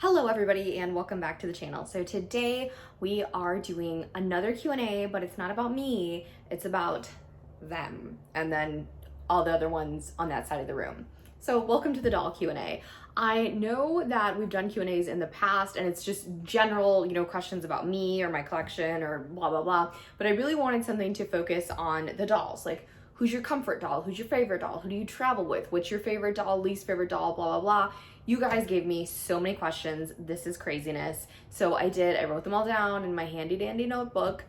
Hello everybody and welcome back to the channel. So today we are doing another Q&A, but it's not about me, it's about them and then all the other ones on that side of the room. So welcome to the doll Q&A. I know that we've done Q&As in the past and it's just general, questions about me or my collection or blah, blah, blah. But I really wanted something to focus on the dolls. Like, who's your comfort doll? Who's your favorite doll? Who do you travel with? What's your favorite doll, least favorite doll, blah, blah, blah. You guys gave me so many questions. This is craziness. So I wrote them all down in my handy dandy notebook.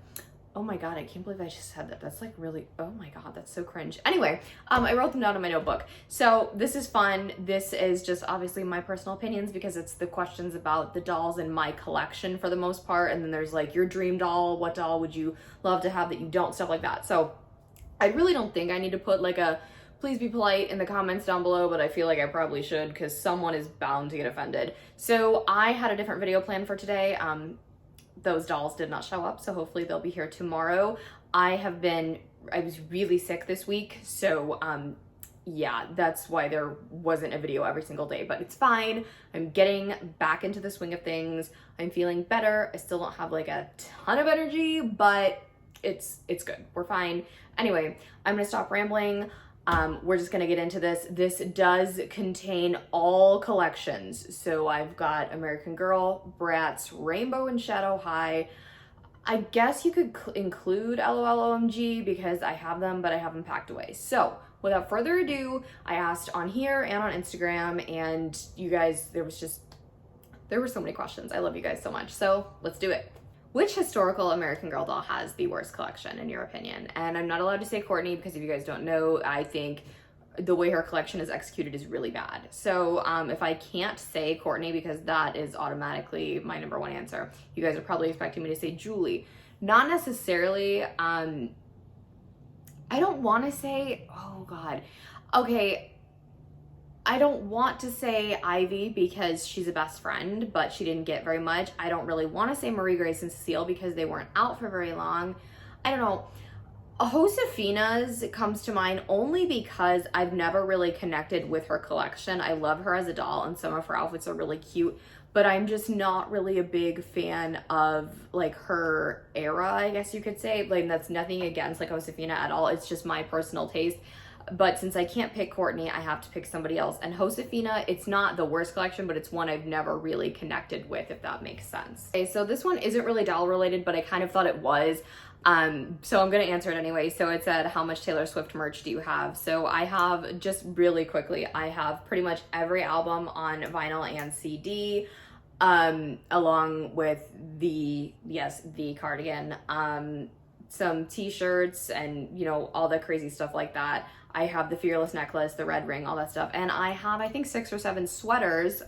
Oh my God, I can't believe I just said that. That's like really, oh my God, that's so cringe. Anyway, I wrote them down in my notebook. So this is fun. This is just obviously my personal opinions because it's the questions about the dolls in my collection for the most part. And then there's like your dream doll. What doll would you love to have that you don't? Stuff like that. So I really don't think I need to put like a please be polite in the comments down below, but I feel like I probably should because someone is bound to get offended. So I had a different video planned for today. Those dolls did not show up, so hopefully they'll be here tomorrow. I was really sick this week, so yeah, that's why there wasn't a video every single day, but it's fine. I'm getting back into the swing of things. I'm feeling better. I still don't have like a ton of energy, but it's good. We're fine. Anyway, I'm gonna stop rambling. We're just gonna get into this. This does contain all collections. So I've got American Girl, Bratz, Rainbow and Shadow High. I guess you could include LOL because I have them, but I have them packed away. So without further ado, I asked on here and on Instagram, and you guys, there were so many questions. I love you guys so much. So let's do it. Which historical American Girl doll has the worst collection in your opinion? And I'm not allowed to say Courtney because if you guys don't know, I think the way her collection is executed is really bad. So if I can't say Courtney because that is automatically my number one answer, you guys are probably expecting me to say Julie. Not necessarily. I don't want to say, oh God. Okay. I don't want to say Ivy because she's a best friend, but she didn't get very much. I don't really want to say Marie Grace and Cecile because they weren't out for very long. I don't know. Josefina's comes to mind only because I've never really connected with her collection. I love her as a doll and some of her outfits are really cute, but I'm just not really a big fan of like her era, I guess you could say. Like, that's nothing against like Josefina at all. It's just my personal taste. But since I can't pick Courtney, I have to pick somebody else. And Josefina, it's not the worst collection, but it's one I've never really connected with, if that makes sense. Okay, so this one isn't really doll related, but I kind of thought it was. So I'm gonna answer it anyway. So it said, how much Taylor Swift merch do you have? So I have, just really quickly, I have pretty much every album on vinyl and CD, along with the cardigan, some t-shirts and, all the crazy stuff like that. I have the Fearless necklace, the red ring, all that stuff. And I have, I think, 6 or 7 sweaters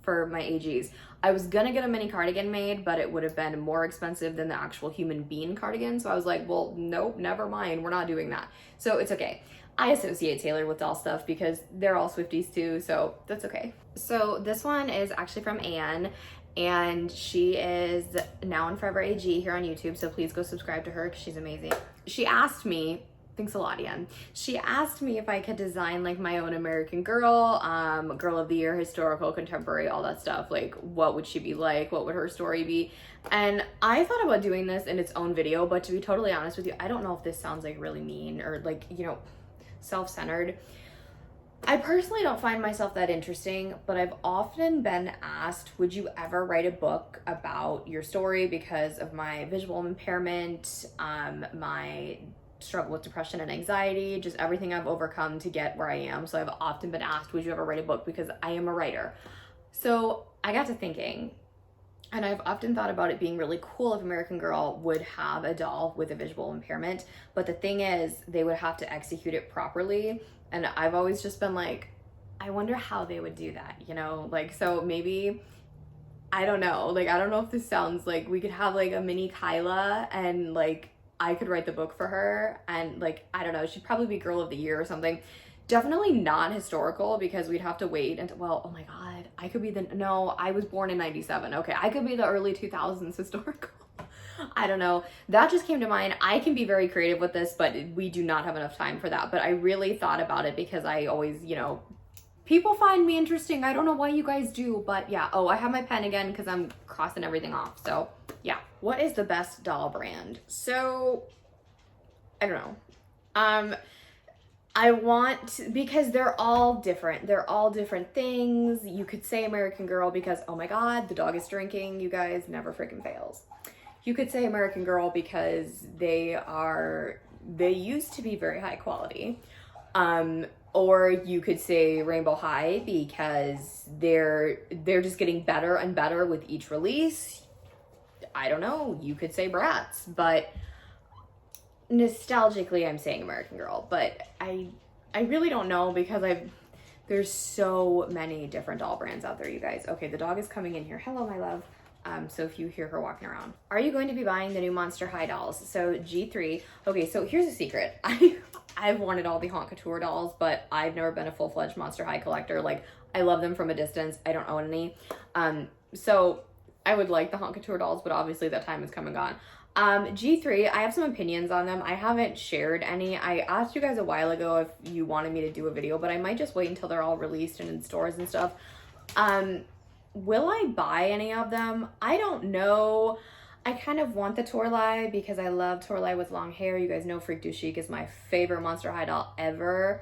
for my AGs. I was gonna get a mini cardigan made, but it would have been more expensive than the actual human being cardigan. So I was like, well, nope, never mind. We're not doing that. So it's okay. I associate Taylor with doll stuff because they're all Swifties too, so that's okay. So this one is actually from Anne, and she is now and forever AG here on YouTube, so please go subscribe to her because she's amazing. She asked me, thanks a lot, Anne. She asked me if I could design like my own American Girl, Girl of the Year, historical, contemporary, all that stuff. Like, what would she be like? What would her story be? And I thought about doing this in its own video, but to be totally honest with you, I don't know if this sounds like really mean or like, self-centered. I personally don't find myself that interesting, but I've often been asked, would you ever write a book about your story because of my visual impairment, my struggle with depression and anxiety, just everything I've overcome to get where I am. So I've often been asked, would you ever write a book, because I am a writer. So I got to thinking, and I've often thought about it being really cool if American Girl would have a doll with a visual impairment. But the thing is, they would have to execute it properly. And I've always just been like, I wonder how they would do that, Like, so maybe, I don't know. Like, I don't know if this sounds like we could have like a mini Kyla and like I could write the book for her. And like, I don't know, she'd probably be Girl of the Year or something. Definitely not historical because we'd have to wait until, well, oh my God, I could be no, I was born in 97. Okay, I could be the early 2000s historical. I don't know. That just came to mind. I can be very creative with this, but we do not have enough time for that. But I really thought about it because I always, People find me interesting. I don't know why you guys do, but yeah. Oh, I have my pen again because I'm crossing everything off. So yeah. What is the best doll brand? So I don't know. Because they're all different. They're all different things. You could say American Girl because, oh my God, the dog is drinking. You guys never freaking fails. You could say American Girl because they used to be very high quality. Or you could say Rainbow High because they're just getting better and better with each release. I don't know. You could say Bratz, but nostalgically I'm saying American Girl, but I really don't know because there's so many different doll brands out there, you guys. Okay, the dog is coming in here. Hello, my love. So if you hear her walking around. Are you going to be buying the new Monster High dolls? So G3. Okay, so here's a secret. I've wanted all the Haute Couture dolls, but I've never been a full-fledged Monster High collector. Like, I love them from a distance. I don't own any. So I would like the Haute Couture dolls, but obviously that time has come and gone. G3, I have some opinions on them. I haven't shared any. I asked you guys a while ago if you wanted me to do a video, but I might just wait until they're all released and in stores and stuff. Will I buy any of them? I don't know. I kind of want the Torlai because I love Torlai with long hair. You guys know Freak Du Chic is my favorite Monster High doll ever.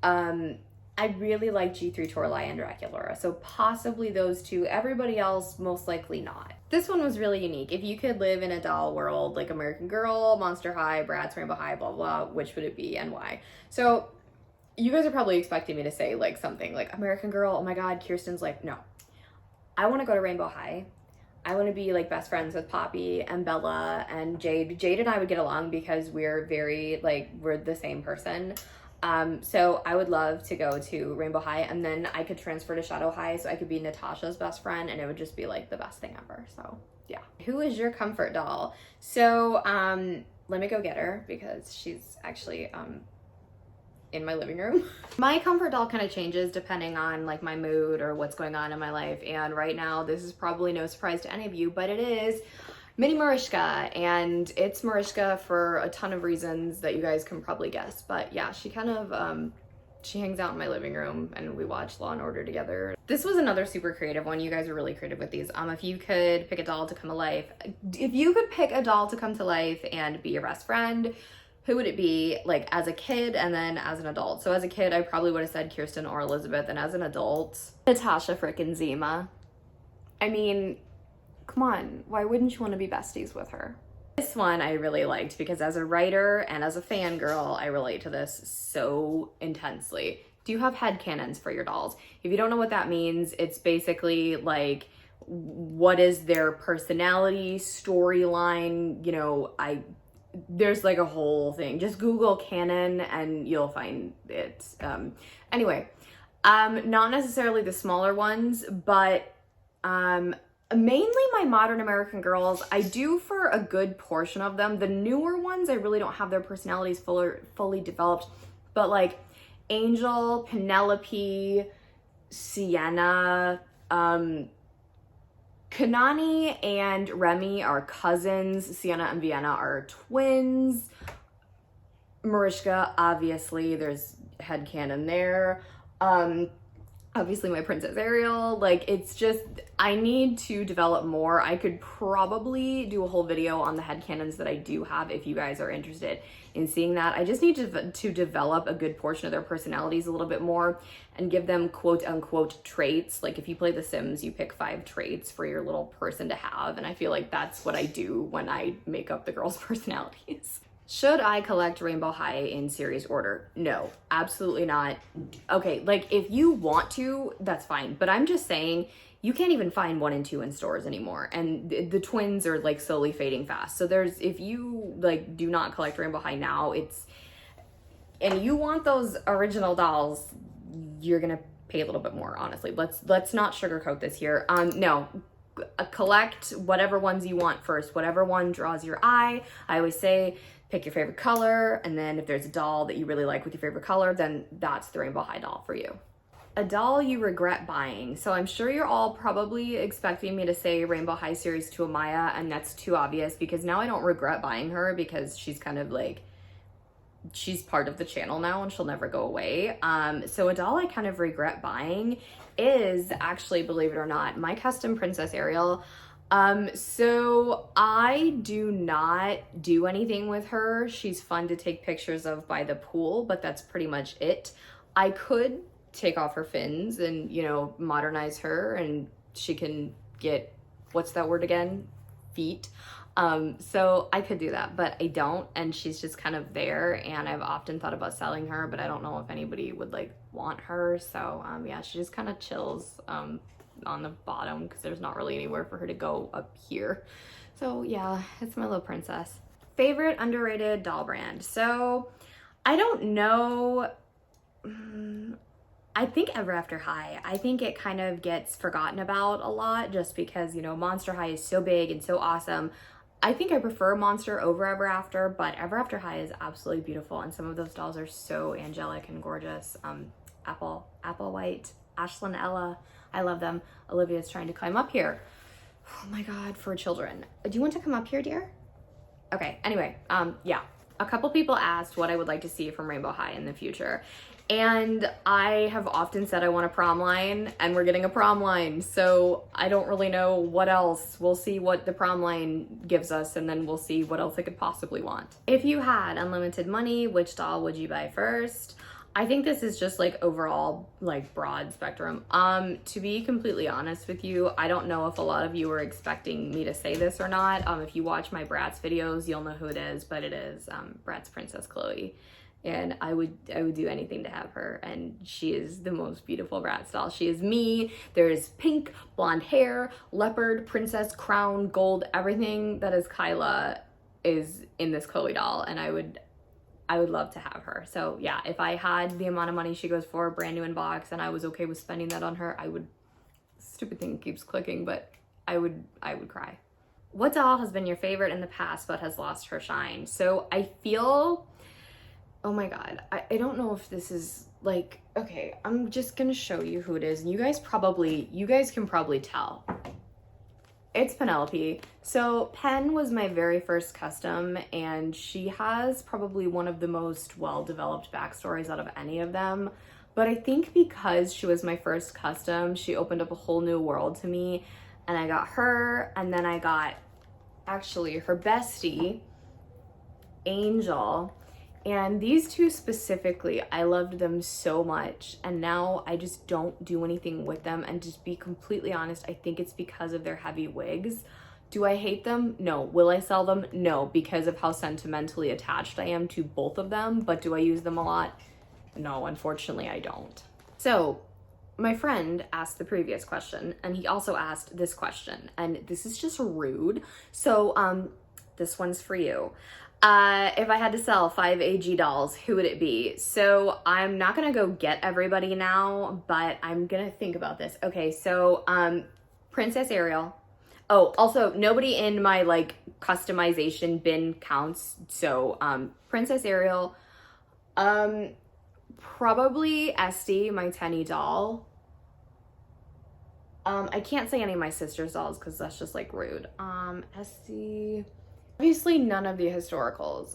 I really like G3 Torlai and Draculaura, so possibly those two. Everybody else, most likely not. This one was really unique. If you could live in a doll world like American Girl, Monster High, Bratz, Rainbow High, blah, blah, which would it be and why? So you guys are probably expecting me to say like something like American Girl, oh my God, Kirsten's like, no. I want to go to Rainbow High. I want to be like best friends with Poppy and Bella and Jade. Jade and I would get along because we're very like, we're the same person. So I would love to go to Rainbow High and then I could transfer to Shadow High so I could be Natasha's best friend and it would just be like the best thing ever. So yeah. Who is your comfort doll? So, let me go get her because she's actually, in my living room. My comfort doll kind of changes depending on like my mood or what's going on in my life. And right now, this is probably no surprise to any of you, but it is Mini Mariska, and it's Mariska for a ton of reasons that you guys can probably guess. But yeah, she kind of, she hangs out in my living room and we watch Law and Order together. This was another super creative one. You guys are really creative with these. If you could pick a doll to come to life, if you could pick a doll to come to life and be your best friend, who would it be, like as a kid and then as an adult? So as a kid, I probably would have said Kirsten or Elizabeth, and as an adult, Natasha frickin' Zima. I mean, come on, why wouldn't you want to be besties with her? This one I really liked because as a writer and as a fangirl, I relate to this so intensely. Do you have headcanons for your dolls? If you don't know what that means, it's basically like, what is their personality, storyline, you know, there's like a whole thing. Just Google canon and you'll find it. Anyway, not necessarily the smaller ones, but mainly my modern American Girls. I do for a good portion of them. The newer ones, I really don't have their personalities fully developed, but like Angel, Penelope, Sienna, Kanani and Remy are cousins. Sienna and Vienna are twins. Mariska, obviously, there's headcanon there. Obviously my Princess Ariel. Like, it's just, I need to develop more. I could probably do a whole video on the headcanons that I do have if you guys are interested in seeing that. I just need to develop a good portion of their personalities a little bit more and give them quote unquote traits. Like if you play The Sims, you pick 5 traits for your little person to have. And I feel like that's what I do when I make up the girls' personalities. Should I collect Rainbow High in series order? No, absolutely not. Okay, like if you want to, that's fine. But I'm just saying, you can't even find 1 and 2 in stores anymore. And the twins are like slowly fading fast. So if you like do not collect Rainbow High now, and you want those original dolls, you're gonna pay a little bit more, honestly. Let's not sugarcoat this here. No, collect whatever ones you want first, whatever one draws your eye. I always say, pick your favorite color, and then if there's a doll that you really like with your favorite color, then that's the Rainbow High doll for you. A doll you regret buying. So I'm sure you're all probably expecting me to say Rainbow High Series to Amaya, and that's too obvious because now I don't regret buying her because she's kind of like she's part of the channel now and she'll never go away. So a doll I kind of regret buying is actually, believe it or not, my custom Princess Ariel. So I do not do anything with her. She's fun to take pictures of by the pool, but that's pretty much it. I could take off her fins and, you know, modernize her, and she can get, what's that word again? Feet. So I could do that, but I don't, and she's just kind of there, and I've often thought about selling her, but I don't know if anybody would like want her. So yeah, she just kind of chills on the bottom because there's not really anywhere for her to go up here. So yeah, it's my little princess. Favorite underrated doll brand. So I don't know. I think Ever After High. I think it kind of gets forgotten about a lot just because, you know, Monster High is so big and so awesome. I think I prefer Monster over Ever After, but Ever After High is absolutely beautiful, and some of those dolls are so angelic and gorgeous. Apple White, Ashlyn Ella, I love them. Olivia's trying to climb up here. Oh my God, for children. Do you want to come up here, dear? Okay, anyway, yeah. A couple people asked what I would like to see from Rainbow High in the future. And I have often said I want a prom line, and we're getting a prom line. So I don't really know what else. We'll see what the prom line gives us, and then we'll see what else I could possibly want. If you had unlimited money, which doll would you buy first? I think this is just like overall like broad spectrum. To be completely honest with you, I don't know if a lot of you are expecting me to say this or not. If you watch my Bratz videos, you'll know who it is, but it is Bratz Princess Chloe. And I would do anything to have her, and she is the most beautiful Bratz doll. She is me. There's pink, blonde hair, leopard, princess, crown, gold, everything that is Kyla is in this Chloe doll, and I would love to have her. So yeah, if I had the amount of money she goes for, brand new in box, and I was okay with spending that on her, I would, stupid thing keeps clicking, but I would cry. What doll has been your favorite in the past but has lost her shine? So I feel, oh my God, I don't know if this is like, okay, I'm just gonna show you who it is, and you guys can probably tell. It's Penelope. So Pen was my very first custom, and she has probably one of the most well-developed backstories out of any of them. But I think because she was my first custom, she opened up a whole new world to me, and I got her, and then I got actually her bestie, Angel. And these two specifically, I loved them so much, and now I just don't do anything with them. And just be completely honest, I think it's because of their heavy wigs. Do I hate them? No. Will I sell them? No, because of how sentimentally attached I am to both of them. But do I use them a lot? No, unfortunately I don't. So my friend asked the previous question, and he also asked this question, and this is just rude. So this one's for you. If I had to sell 5 AG dolls, who would it be? So I'm not gonna go get everybody now, but I'm gonna think about this. Okay, so Princess Ariel. Oh, also nobody in my like customization bin counts. So Princess Ariel, probably Esty, my Tenny doll. I can't say any of my sister's dolls because that's just like rude. Esty. Obviously none of the historicals.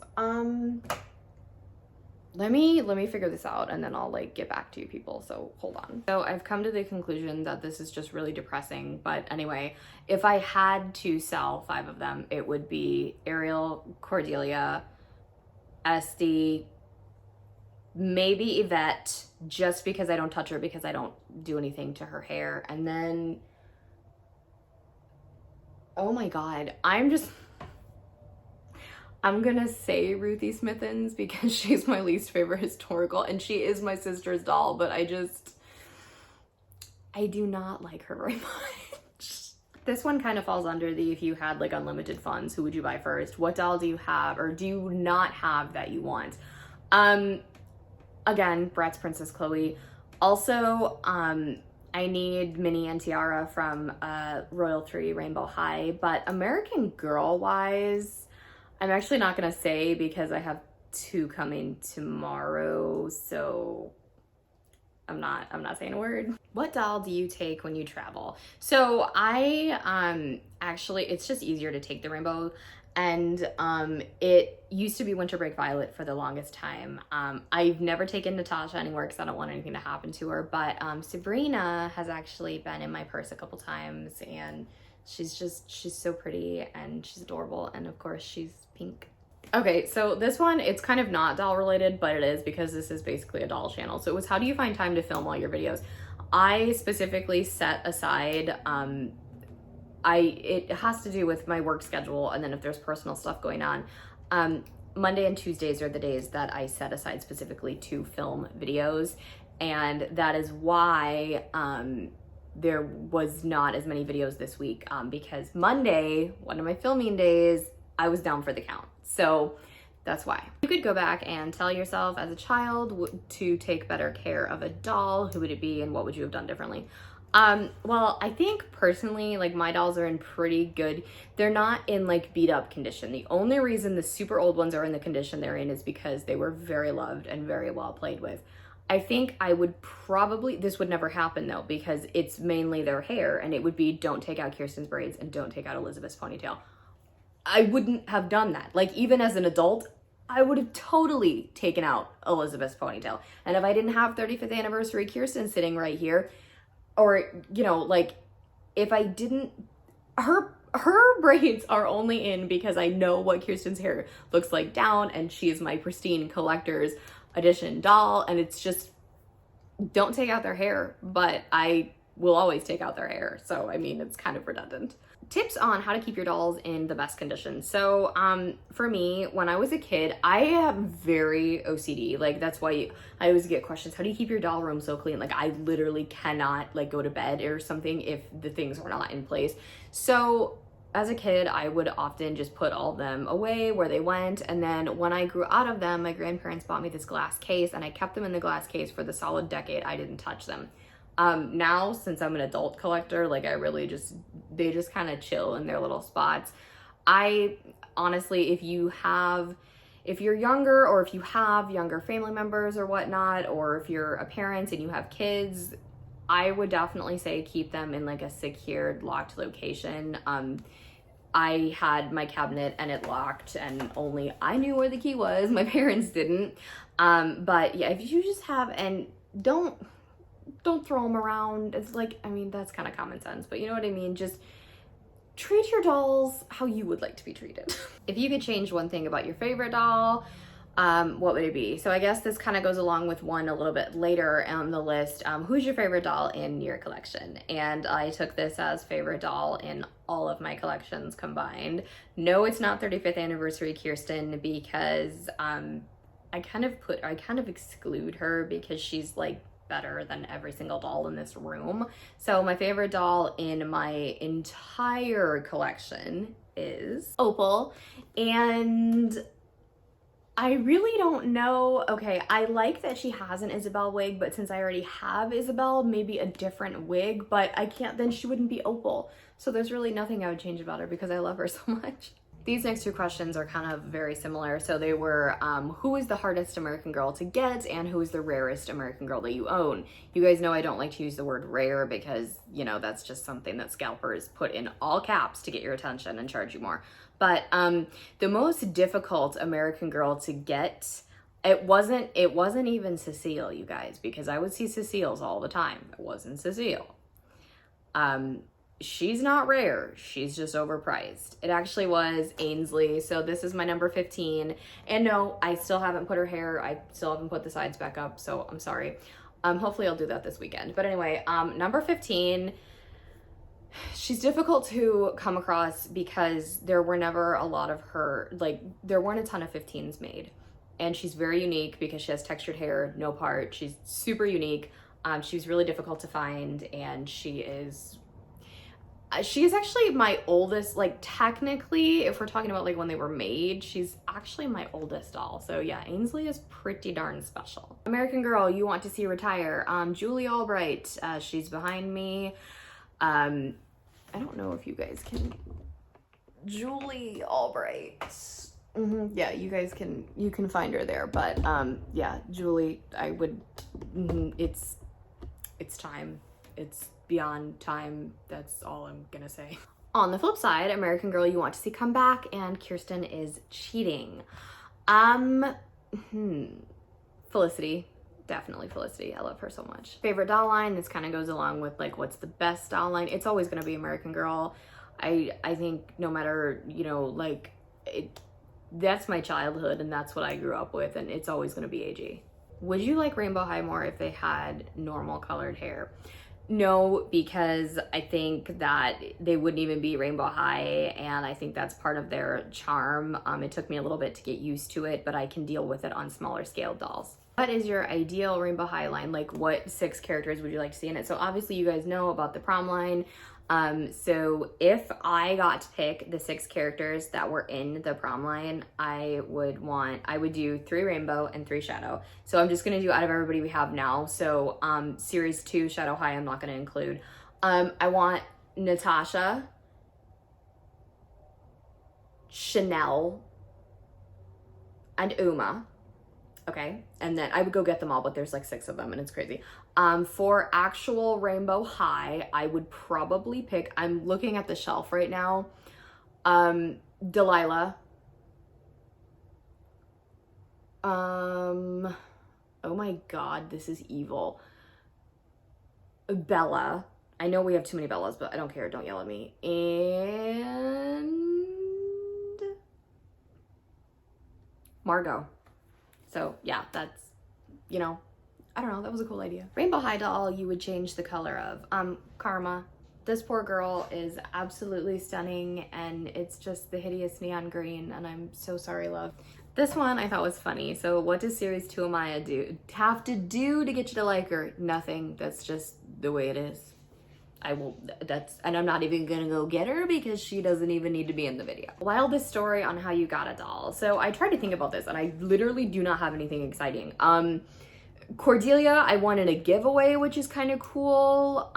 Let me figure this out, and then I'll like get back to you people, so hold on. So I've come to the conclusion that this is just really depressing, but anyway, if I had to sell 5 of them, it would be Ariel, Cordelia, Esty, maybe Yvette, just because I don't touch her because I don't do anything to her hair, and then, oh my God, I'm gonna say Ruthie Smithens because she's my least favorite historical, and she is my sister's doll, but I do not like her very much. This one kind of falls under the, if you had like unlimited funds, who would you buy first? What doll do you have or do you not have that you want? Again, Bratz Princess Chloe. Also, I need Minnie and Tiara from Royal 3 Rainbow High, but American Girl wise, I'm actually not gonna say because I have 2 coming tomorrow, so I'm not saying a word. What doll do you take when you travel? So I actually, it's just easier to take the rainbow. And it used to be Winter Break Violet for the longest time. I've never taken Natasha anywhere because I don't want anything to happen to her, but Sabrina has actually been in my purse a couple times, and she's so pretty and she's adorable, and of course she's pink. Okay, so this one, it's kind of not doll related, but it is because this is basically a doll channel. So it was, how do you find time to film all your videos? I specifically set aside, it has to do with my work schedule, and then if there's personal stuff going on, Monday and Tuesdays are the days that I set aside specifically to film videos, and that is why there was not as many videos this week, because Monday, one of my filming days, I was down for the count. So that's why. You could go back and tell yourself as a child to take better care of a doll. Who would it be and what would you have done differently? Well, I think personally, like, my dolls are in pretty good, they're not in like beat up condition. The only reason the super old ones are in the condition they're in is because they were very loved and very well played with. I think I would probably, this would never happen though, because it's mainly their hair, and it would be, don't take out Kirsten's braids and don't take out Elizabeth's ponytail. I wouldn't have done that. Like, even as an adult, I would have totally taken out Elizabeth's ponytail. And if I didn't have 35th anniversary Kirsten sitting right here, or, you know, like, if I didn't, her braids are only in because I know what Kirsten's hair looks like down, and she is my pristine collector's edition doll, and it's just, don't take out their hair, but I will always take out their hair. So, I mean, it's kind of redundant. Tips on how to keep your dolls in the best condition. So for me, when I was a kid, I am very OCD. Like, that's why I always get questions, how do you keep your doll room so clean? Like, I literally cannot like go to bed or something if the things are not in place. So as a kid, I would often just put all of them away where they went. And then when I grew out of them, my grandparents bought me this glass case, and I kept them in the glass case for the solid decade. I didn't touch them. Now, since I'm an adult collector, like, I really they just kind of chill in their little spots. I honestly, if you're younger, or if you have younger family members or whatnot, or if you're a parent and you have kids, I would definitely say keep them in like a secured, locked location. I had my cabinet and it locked, and only I knew where the key was. My parents didn't. But yeah, if you just have, and don't throw them around. It's like, I mean, that's kind of common sense, but you know what I mean? Just treat your dolls how you would like to be treated. If you could change one thing about your favorite doll, what would it be? So I guess this kind of goes along with one a little bit later on the list. Who's your favorite doll in your collection? And I took this as favorite doll in all of my collections combined. No, it's not 35th anniversary Kirsten, because I kind of exclude her because she's like better than every single doll in this room. So my favorite doll in my entire collection is Opal, and I really don't know. Okay, I like that she has an Isabel wig, but since I already have Isabel, maybe a different wig, but I can't, then she wouldn't be Opal. So there's really nothing I would change about her because I love her so much. These next two questions are kind of very similar. So they were, who is the hardest American Girl to get, and who is the rarest American Girl that you own? You guys know I don't like to use the word rare because, you know, that's just something that scalpers put in all caps to get your attention and charge you more. But the most difficult American Girl to get, it wasn't even Cecile, you guys, because I would see Cecile's all the time. It wasn't Cecile. She's not rare, she's just overpriced. It actually was Ainsley. So this is my number 15. And no, I still haven't put her hair, I still haven't put the sides back up, so I'm sorry. Hopefully I'll do that this weekend. But anyway, number 15, she's difficult to come across because there were never a lot of her, like, there weren't a ton of 15s made. And she's very unique because she has textured hair, no part. She's super unique. She's really difficult to find, and she is actually my oldest, like, technically, if we're talking about like when they were made, she's actually my oldest doll. So yeah, Ainsley is pretty darn special. American Girl you want to see retire, Julie Albright. She's behind me. I don't know if you guys can, Julie Albright. Yeah, you guys can find her there, but yeah, Julie, I would, it's time. beyond time. That's all I'm gonna say. On the flip side, American Girl you want to see come back, and Kirsten is cheating. Felicity. Definitely Felicity. I love her so much. Favorite doll line, this kind of goes along with like what's the best doll line. It's always going to be American Girl. I think no matter, you know, like that's my childhood and that's what I grew up with, and it's always going to be AG. Would you like Rainbow High more if they had normal colored hair? No, because I think that they wouldn't even be Rainbow High, and I think that's part of their charm. It took me a little bit to get used to it, but I can deal with it on smaller scale dolls. What is your ideal Rainbow High line? Like, what 6 characters would you like to see in it? So obviously you guys know about the prom line. So if I got to pick the 6 characters that were in the prom line, I would do 3 rainbow and 3 shadow. So I'm just gonna do out of everybody we have now. So series 2 Shadow High I'm not gonna include. I want Natasha, Chanel, and Uma. Okay, and then I would go get them all, but there's like 6 of them and it's crazy. For actual Rainbow High, I would probably pick, I'm looking at the shelf right now, Delilah. Oh my God, this is evil. Bella. I know we have too many Bellas, but I don't care, don't yell at me. And Margot. So yeah, that's, you know, I don't know, that was a cool idea. Rainbow High doll you would change the color of. Karma. This poor girl is absolutely stunning, and it's just the hideous neon green, and I'm so sorry, love. This one I thought was funny. So what does series 2 Amaya have to do to get you to like her? Nothing. That's just the way it is. And I'm not even gonna go get her because she doesn't even need to be in the video. Wildest story on how you got a doll. So I tried to think about this and I literally do not have anything exciting. Cordelia, I wanted a giveaway, which is kind of cool.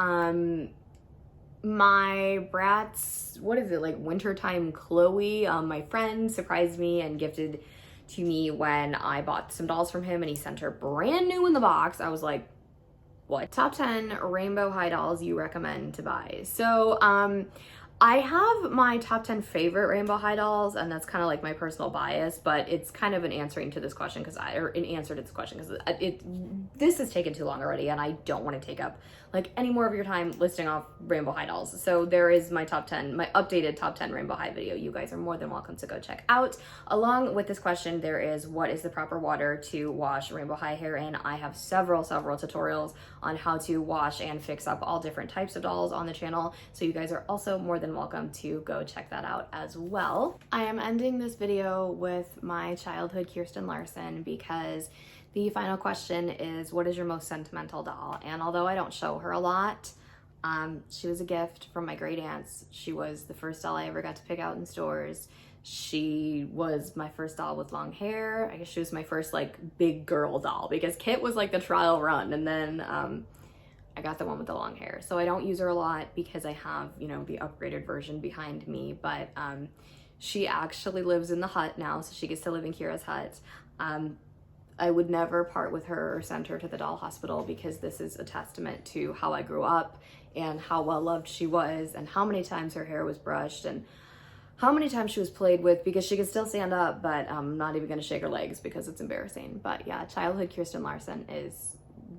My Bratz, what is it, like wintertime Chloe, my friend surprised me and gifted to me when I bought some dolls from him, and he sent her brand new in the box. I was like, what? Top 10 Rainbow High dolls you recommend to buy. So I have my top 10 favorite Rainbow High dolls, and that's kind of like my personal bias, but it's kind of an answering to this question or an answer to this question because this has taken too long already, and I don't want to take up like any more of your time listing off Rainbow High dolls. So there is my top 10, my updated top 10 Rainbow High video. You guys are more than welcome to go check out. Along with this question, there is what is the proper water to wash Rainbow High hair in? I have several tutorials on how to wash and fix up all different types of dolls on the channel. So you guys are also more than welcome to go check that out as well. I am ending this video with my childhood Kirsten Larson because the final question is, what is your most sentimental doll? And although I don't show her a lot, she was a gift from my great aunts. She was the first doll I ever got to pick out in stores. She was my first doll with long hair. I guess she was my first like big girl doll because Kit was like the trial run, and then I got the one with the long hair. So I don't use her a lot because I have, you know, the upgraded version behind me, but she actually lives in the hut now, so she gets to live in Kira's hut. I would never part with her or send her to the doll hospital because this is a testament to how I grew up and how well loved she was and how many times her hair was brushed and how many times she was played with, because she could still stand up, but I'm not even gonna shake her legs because it's embarrassing. But yeah, childhood Kirsten Larson is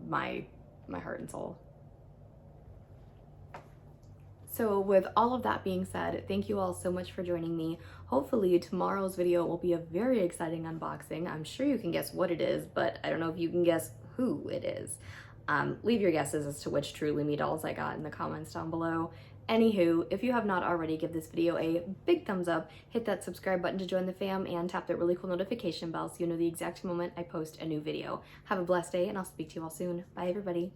my heart and soul. So with all of that being said, thank you all so much for joining me. Hopefully tomorrow's video will be a very exciting unboxing. I'm sure you can guess what it is, but I don't know if you can guess who it is. Leave your guesses as to which Truly Me dolls I got in the comments down below. Anywho, if you have not already, give this video a big thumbs up, hit that subscribe button to join the fam, and tap that really cool notification bell so you know the exact moment I post a new video. Have a blessed day, and I'll speak to you all soon. Bye, everybody.